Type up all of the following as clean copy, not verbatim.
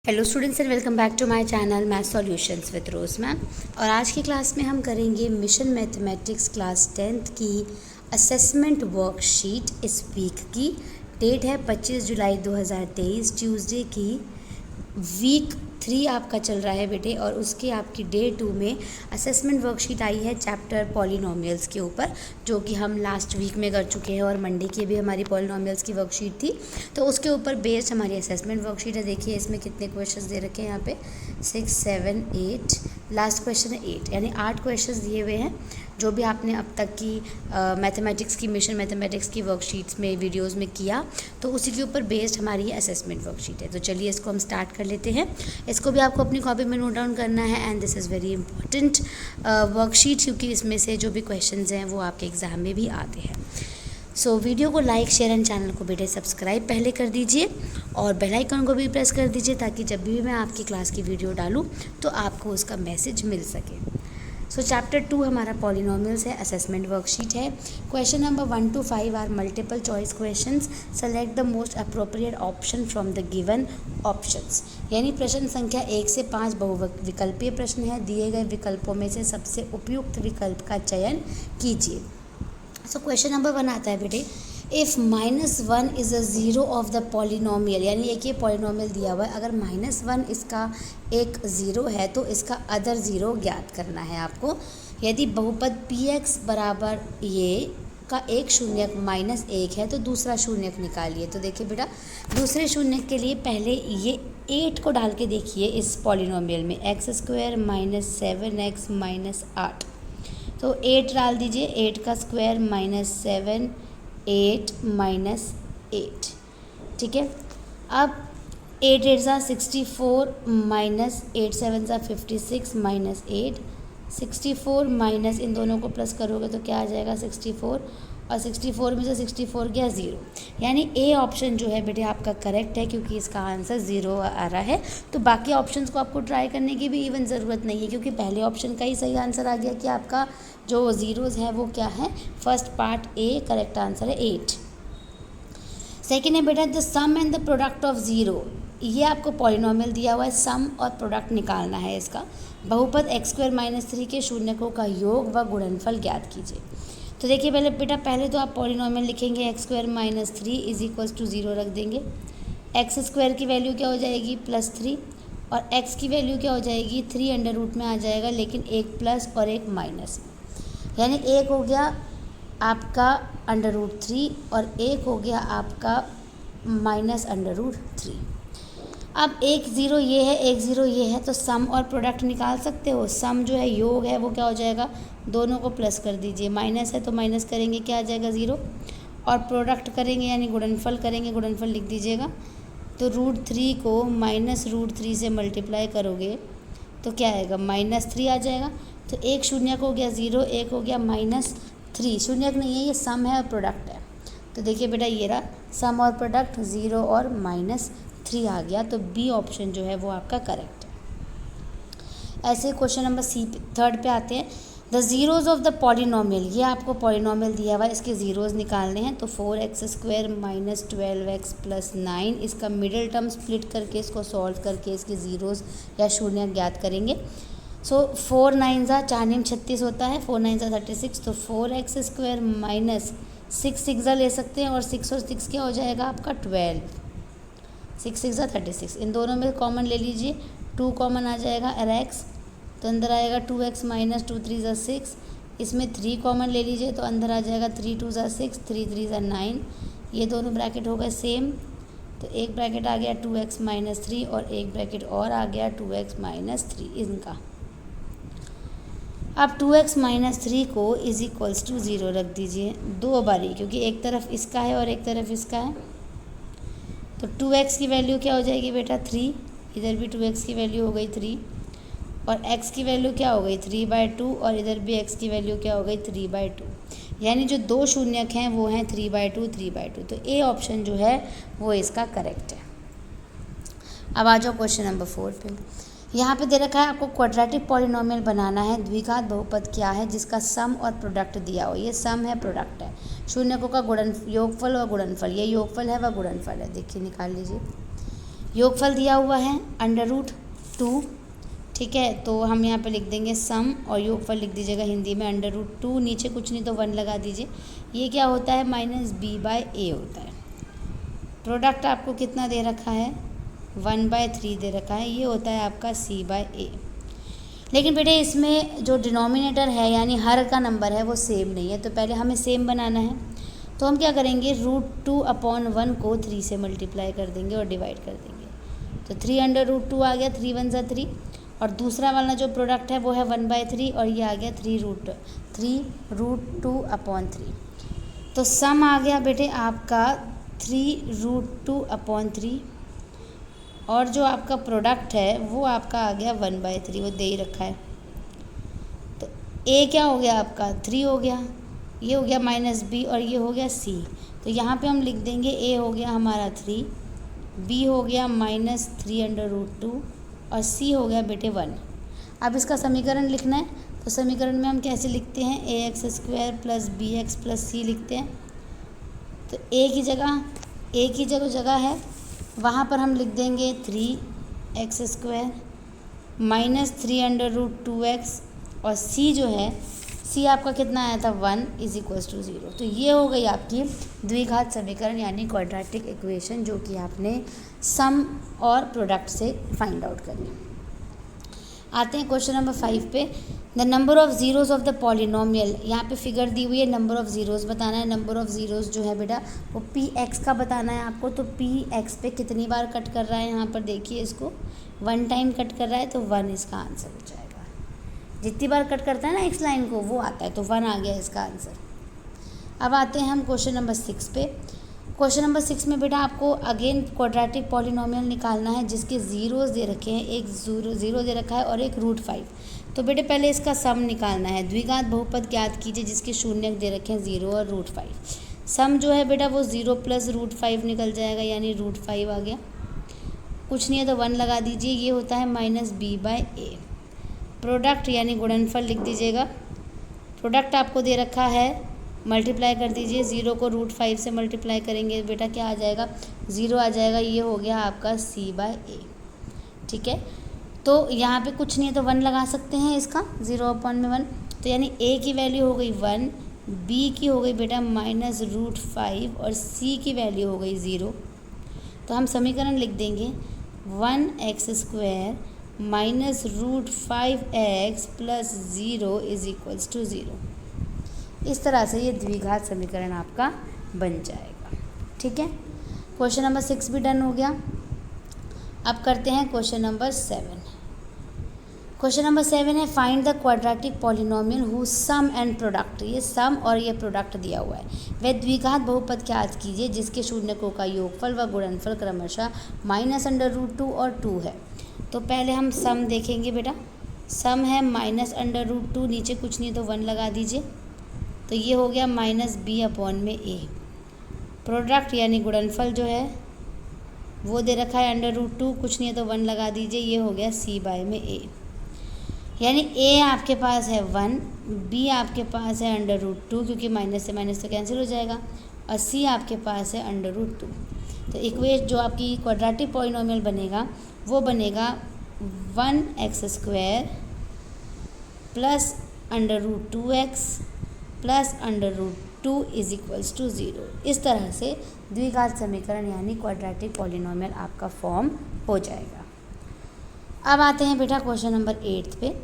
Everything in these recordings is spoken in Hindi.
Hello students and welcome back to my channel math solutions with Rose ma'am. और आज की क्लास में हम करेंगे मिशन मैथमेटिक्स क्लास 10th की असेसमेंट वर्कशीट। इस वीक की डेट है 25 जुलाई 2023 ट्यूसडे की। वीक 3 आपका चल रहा है बेटे, और उसके आपकी डे 2 में असेसमेंट वर्कशीट आई है चैप्टर पॉलिनोमियल्स के ऊपर, जो कि हम लास्ट वीक में कर चुके हैं। और मंडे की भी हमारी पॉलिनोमियल्स की वर्कशीट थी, तो उसके ऊपर बेस्ड हमारी असेसमेंट वर्कशीट है। देखिए इसमें कितने क्वेश्चंस दे रखे हैं यहाँ पे 6, 7, 8, लास्ट क्वेश्चन है 8, यानी 8 क्वेश्चंस दिए हुए हैं। जो भी आपने अब तक की मैथमेटिक्स की मिशन मैथमेटिक्स की वर्कशीट्स में वीडियोस में किया, तो उसी के ऊपर बेस्ड हमारी ये असेसमेंट वर्कशीट है। तो चलिए इसको हम स्टार्ट कर लेते हैं। इसको भी आपको अपनी कॉपी में नोट डाउन करना है, and this is very important worksheet, क्योंकि इसमें से जो भी क्वेश्चंस हैं वो आपके एग्ज़ाम में भी आते हैं। सो वीडियो को लाइक, शेयर एंड चैनल को बेटे सब्सक्राइब पहले कर दीजिए, और बेल आइकन को भी प्रेस कर दीजिए, ताकि जब भी मैं आपकी क्लास की वीडियो डालूँ तो आपको उसका मैसेज मिल सके। सो चैप्टर 2 हमारा पॉलिनोमियल्स है, असेसमेंट वर्कशीट है। Question number 1 to 5 are multiple choice questions. Select the most appropriate option from the given options. यानी प्रश्न संख्या 1 से 5 बहुविकल्पीय प्रश्न है। दिए गए विकल्पों में से सबसे उपयुक्त विकल्प का चयन कीजिए। सो क्वेश्चन नंबर 1 आता है बेटे, if -1 is a zero of the polynomial. यानी एक ये पॉलिनोमियल दिया हुआ है, अगर -1 इसका एक ज़ीरो है तो इसका अदर ज़ीरो ज्ञात करना है आपको। यदि बहुपद px बराबर ये का एक शून्यक -1 है तो दूसरा शून्यक निकालिए। तो देखिए बेटा, दूसरे शून्यक के लिए पहले ये 8 को डाल के देखिए इस पॉलिनोमियल में, x² - 7x - 8। तो 8 डाल दीजिए, 8 का स्क्वायर -7, 8 - 8, ठीक है। अब 8 8 ज़ा 64 -8 7 ज़ा 56 -8, 64 माइनस इन दोनों को प्लस करोगे तो क्या आ जाएगा 64, और 64 में से 64 गया 0। यानी ए ऑप्शन जो है बेटे आपका करेक्ट है, क्योंकि इसका आंसर 0 आ रहा है। तो बाकी ऑप्शंस को आपको ट्राई करने की भी इवन ज़रूरत नहीं है, क्योंकि पहले ऑप्शन का ही सही आंसर आ गया कि आपका जो ज़ीरोज़ है वो क्या है, first part A, correct answer है 8। सेकेंड है बेटा, the sum and the product of zero. ये आपको पॉलिनोमियल दिया हुआ है, सम और प्रोडक्ट निकालना है इसका। बहुपद x² - 3 के शून्यकों का योग व गुणनफल ज्ञात कीजिए। तो देखिए पहले तो आप पॉलिनोमियल लिखेंगे, x² - 3 = 0 रख देंगे। x² की वैल्यू क्या हो जाएगी +3, और x की वैल्यू क्या हो जाएगी 3 अंडर रूट में आ जाएगा, लेकिन एक प्लस और एक माइनस। यानी एक हो गया आपका √3 और एक हो गया आपका -√3। अब एक ज़ीरो ये है, एक ज़ीरो ये है, तो सम और प्रोडक्ट निकाल सकते हो। सम जो है योग है वो क्या हो जाएगा, दोनों को प्लस कर दीजिए, माइनस है तो माइनस करेंगे क्या आ जाएगा 0, और प्रोडक्ट करेंगे यानी गुणनफल करेंगे, गुणनफल लिख दीजिएगा। तो √3 को -√3 से मल्टीप्लाई करोगे तो क्या आएगा -3 आ जाएगा। तो एक शून्यक हो गया 0, एक हो गया -3। शून्यक नहीं है, ये सम है और प्रोडक्ट है। तो देखिए बेटा ये रहा सम और प्रोडक्ट, 0 और -3 आ गया। तो बी ऑप्शन जो है वो आपका करेक्ट है। ऐसे क्वेश्चन नंबर सी थर्ड पे आते हैं, the zeros of the polynomial. ये आपको पॉलिनोमियल दिया हुआ है, इसके ज़ीरोज़ निकालने हैं। तो 4x² - 12x + 9, इसका मिडिल टर्म स्प्लिट करके इसको सॉल्व करके इसके ज़ीरोज़ या शून्य ज्ञात करेंगे। सो 4 9 ज़ा 4 36 होता है, 4 9 ज़ा 36, तो 4x² - 6 6 ज़ा ले सकते हैं, और 6 और 6 क्या हो जाएगा आपका 12, 6 6 ज़ा 36। इन दोनों में कॉमन ले लीजिए, 2 कॉमन आ जाएगा और x, तो अंदर आएगा 2x - 2 3 ज़ा 6। इसमें 3 कॉमन ले लीजिए, तो अंदर आ जाएगा 3 2 ज़ा 6, 3 3 ज़ा 9। ये दोनों ब्रैकेट हो गए सेम, तो एक ब्रैकेट आ गया 2x - 3, और एक ब्रैकेट और आ गया 2x - 3 इनका। अब 2x - 3 को = 0 रख दीजिए दो बारी, क्योंकि एक तरफ इसका है और एक तरफ इसका है। तो 2x की वैल्यू क्या हो जाएगी बेटा 3, इधर भी 2x की वैल्यू हो गई 3, और x की वैल्यू क्या हो गई 3/2, और इधर भी x की वैल्यू क्या हो गई 3/2। यानी जो दो शून्यक हैं वो हैं 3/2 3/2। तो ए ऑप्शन जो है वो इसका करेक्ट है। अब आ जाओ क्वेश्चन नंबर 4 पे। यहाँ पे दे रखा है आपको क्वाड्रेटिक पॉलिनोमियल बनाना है। द्विघात बहुपद क्या है जिसका सम और प्रोडक्ट दिया हो। ये सम है, प्रोडक्ट है। शून्यकों का गुणन योगफल और गुणनफल, ये योगफल है व गुणनफल है। देखिए निकाल लीजिए। योगफल दिया हुआ है √2, ठीक है। तो हम यहाँ पे लिख देंगे सम और योगफल लिख दीजिएगा हिंदी में √2, नीचे कुछ नहीं तो 1 लगा दीजिए। ये क्या होता है -b/a होता है। प्रोडक्ट आपको कितना दे रखा है 1/3 दे रखा है, ये होता है आपका c/a। लेकिन बेटे इसमें जो डिनोमिनेटर है यानी हर का नंबर है वो सेम नहीं है, तो पहले हमें सेम बनाना है। तो हम क्या करेंगे √2/1 को 3 से मल्टीप्लाई कर देंगे और डिवाइड कर देंगे, तो 3/√2 आ गया, 3 × 1 = 3। और दूसरा वाला जो प्रोडक्ट है वो है 1/3 और ये आ गया 3√2/3। तो सम आ गया बेटे आपका 3√2/3 और जो आपका प्रोडक्ट है वो आपका आ गया 1/3, वो दे ही रखा है। तो a क्या हो गया आपका 3 हो गया, ये हो गया -b और ये हो गया c। तो यहाँ पे हम लिख देंगे a हो गया हमारा 3, b हो गया -3/√2 और c हो गया बेटे 1। अब इसका समीकरण लिखना है, तो समीकरण में हम कैसे लिखते हैं ax² + bx + c लिखते हैं। तो a की जगह है वहाँ पर हम लिख देंगे 3x² -3/√2x और c जो है c आपका कितना आया था 1 = 0। तो ये हो गई आपकी द्विघात समीकरण यानी क्वाड्रेटिक इक्वेशन, जो कि आपने सम और प्रोडक्ट से फाइंड आउट करी। आते हैं क्वेश्चन नंबर 5 पे। The number of zeros of the polynomial, यहाँ पे फिगर दी हुई है, नंबर ऑफ़ ज़ीरोज़ बताना है। नंबर ऑफ़ ज़ीरोज़ जो है बेटा वो px का बताना है आपको। तो px पे कितनी बार कट कर रहा है, यहाँ पर देखिए इसको 1 टाइम कट कर रहा है, तो 1 इसका आंसर हो जाएगा। जितनी बार कट करता है ना x लाइन को वो आता है, तो 1 आ गया इसका आंसर। अब आते हैं हम क्वेश्चन नंबर 6 पे। क्वेश्चन नंबर 6 में बेटा आपको अगेन क्वाड्रेटिक पॉलिनोमियल निकालना है जिसके ज़ीरोज़ दे रखे हैं, एक ज़ीरो दे रखा है और एक √5। तो बेटे पहले इसका सम निकालना है। द्विघात बहुपद ज्ञात कीजिए जिसके शून्यक दे रखे हैं 0 और √5। सम जो है बेटा वो 0 + √5 निकल जाएगा, यानी √5 आ गया। कुछ नहीं है तो 1 लगा दीजिए, ये होता है -b/a। प्रोडक्ट यानी गुणनफल लिख दीजिएगा। प्रोडक्ट आपको दे रखा है, मल्टीप्लाई कर दीजिए, 0 को √5 से मल्टीप्लाई करेंगे बेटा क्या आ जाएगा 0 आ जाएगा, ये हो गया आपका c/a। ठीक है, तो यहाँ पे कुछ नहीं है तो 1 लगा सकते हैं इसका 0/1, तो यानी a की वैल्यू हो गई 1, b की हो गई बेटा -√5 और c की वैल्यू हो गई 0। तो हम समीकरण लिख देंगे 1x² -√5x + 0 = 0। इस तरह से ये द्विघात समीकरण आपका बन जाएगा। ठीक है, क्वेश्चन नंबर 6 भी डन हो गया। अब करते हैं क्वेश्चन नंबर 7। क्वेश्चन नंबर 7 है find the quadratic polynomial whose sum and product. ये सम और ये प्रोडक्ट दिया हुआ है। वह द्विघात बहुपद ज्ञात कीजिए जिसके शून्यकों का योगफल व गुणनफल क्रमशः -√2 और 2 है। तो पहले हम सम देखेंगे बेटा। सम है -√2, नीचे कुछ नहीं तो 1 लगा दीजिए, तो ये हो गया -b/a। प्रोडक्ट यानी गुणनफल जो है वो दे रखा है √2, कुछ नहीं है तो 1 लगा दीजिए, ये हो गया c/a। यानी a आपके पास है 1, b आपके पास है √2 क्योंकि माइनस से माइनस तो कैंसिल हो जाएगा, और c आपके पास है √2। तो इक्वेशन जो आपकी क्वाड्रेटिक पॉलिनोमियल बनेगा वो बनेगा 1x² + √2x + √2 = 0। इस तरह से द्विघात समीकरण यानी क्वाड्रेटिक पॉलिनोमियल आपका फॉर्म हो जाएगा। अब आते हैं बेटा क्वेश्चन नंबर 8 पे।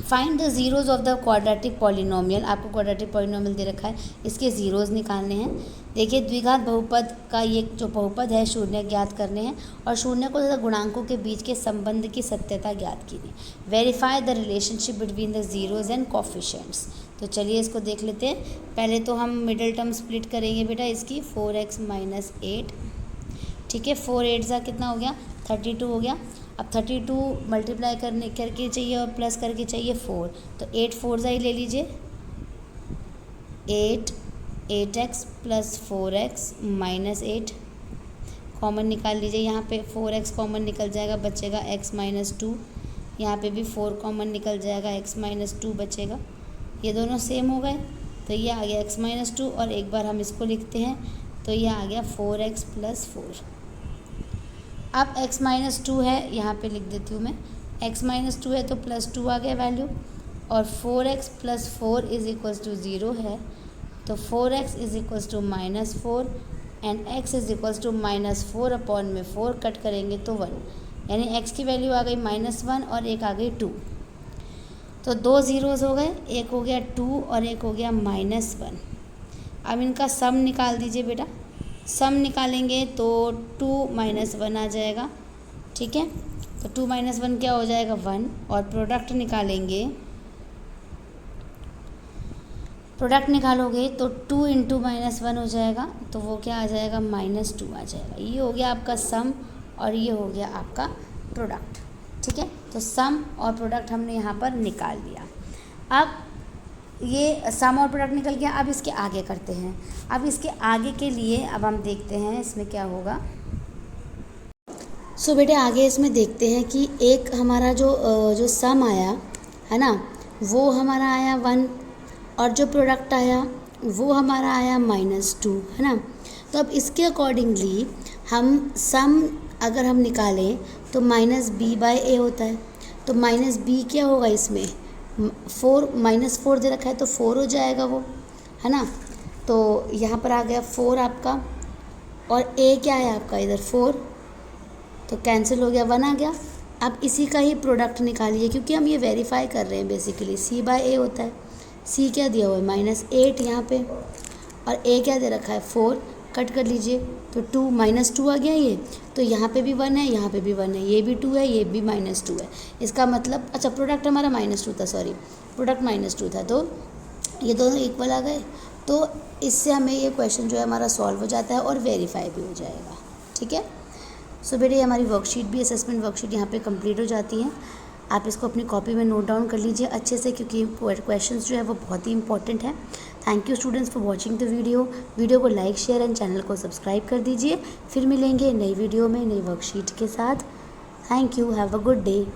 Find the zeros of the quadratic polynomial. आपको क्वाड्रेटिक पॉलिनोमियल दे रखा है, इसके ज़ीरोज़ निकालने हैं। देखिए द्विघात बहुपद का ये जो बहुपद है शून्य ज्ञात करने हैं और शून्यकों तथा गुणांकों के बीच के संबंध की सत्यता ज्ञात कीजिए। Verify the relationship between the zeros and coefficients. तो चलिए इसको देख लेते हैं। पहले तो हम मिडिल टर्म स्प्लिट करेंगे बेटा इसकी 4x - 8। ठीक है, 4 8 कितना हो गया 32 हो गया। अब 32 मल्टीप्लाई करके चाहिए और प्लस करके चाहिए 4, तो 8 4 ही ले लीजिए। 8x + 4x - 8 कॉमन निकाल लीजिए। यहाँ पे 4x कॉमन निकल जाएगा, बचेगा x - 2। यहाँ पे भी 4 कॉमन निकल जाएगा, x - 2 बचेगा। ये दोनों सेम हो गए, तो ये आ गया x - 2 और एक बार हम इसको लिखते हैं तो ये आ गया 4x + 4। अब x-2 है, यहाँ पे लिख देती हूँ मैं, x-2 है तो +2 आ गया वैल्यू, और 4x + 4 = 0 है, तो 4x = -4 एंड x = -4/4 कट करेंगे तो 1, यानी x की वैल्यू आ गई -1 और एक आ गई 2, तो 2 ज़ीरोज़ हो गए, एक हो गया 2 और एक हो गया -1। अब इनका सम निकाल दीजिए बेटा, सम निकालेंगे तो 2 - 1 आ जाएगा, ठीक है, तो 2 - 1 क्या हो जाएगा 1, और प्रोडक्ट निकालेंगे, प्रोडक्ट निकालोगे तो 2 × -1 हो जाएगा, तो वो क्या आ जाएगा -2 आ जाएगा। ये हो गया आपका सम और ये हो गया आपका प्रोडक्ट, ठीक है, तो सम और प्रोडक्ट हमने यहाँ पर निकाल लिया। अब ये सम और प्रोडक्ट निकल गया, अब इसके आगे करते हैं। अब इसके आगे के लिए अब हम देखते हैं इसमें क्या होगा। सो बेटे आगे इसमें देखते हैं कि एक हमारा जो सम आया है ना, वो हमारा आया 1, और जो प्रोडक्ट आया वो हमारा आया -2, है ना। तो अब इसके अकॉर्डिंगली हम सम अगर हम निकालें तो -b/a होता है, तो -b क्या होगा इसमें 4 -4 दे रखा है तो 4 हो जाएगा वो, है ना। तो यहाँ पर आ गया 4 आपका, और a क्या है आपका इधर 4, तो कैंसिल हो गया 1 आ गया। अब इसी का ही प्रोडक्ट निकालिए, क्योंकि हम ये वेरीफाई कर रहे हैं बेसिकली, c/a होता है, c क्या दिया हुआ है -8 यहाँ पे, और a क्या दे रखा है 4, कट कर लीजिए तो 2 -2 आ गया ये, तो यहाँ पे भी 1 है, यहाँ पे भी 1 है, ये भी 2 है, ये भी -2 है, इसका मतलब अच्छा प्रोडक्ट हमारा -2 था, सॉरी प्रोडक्ट -2 था, तो ये दोनों इक्वल आ गए, तो इससे हमें ये क्वेश्चन जो है हमारा सॉल्व हो जाता है और वेरीफाई भी हो जाएगा, ठीक है। सो बेटे हमारी वर्कशीट भी, असेसमेंट वर्कशीट यहाँ पे कंप्लीट हो जाती है। आप इसको अपनी कॉपी में नोट डाउन कर लीजिए अच्छे से, क्योंकि क्वेश्चंस जो है वो बहुत ही इंपॉर्टेंट है। Thank you students for watching the video को लाइक शेयर एंड चैनल को सब्सक्राइब कर दीजिए। फिर मिलेंगे नई वीडियो में नई वर्कशीट के साथ। Thank you, have a good day.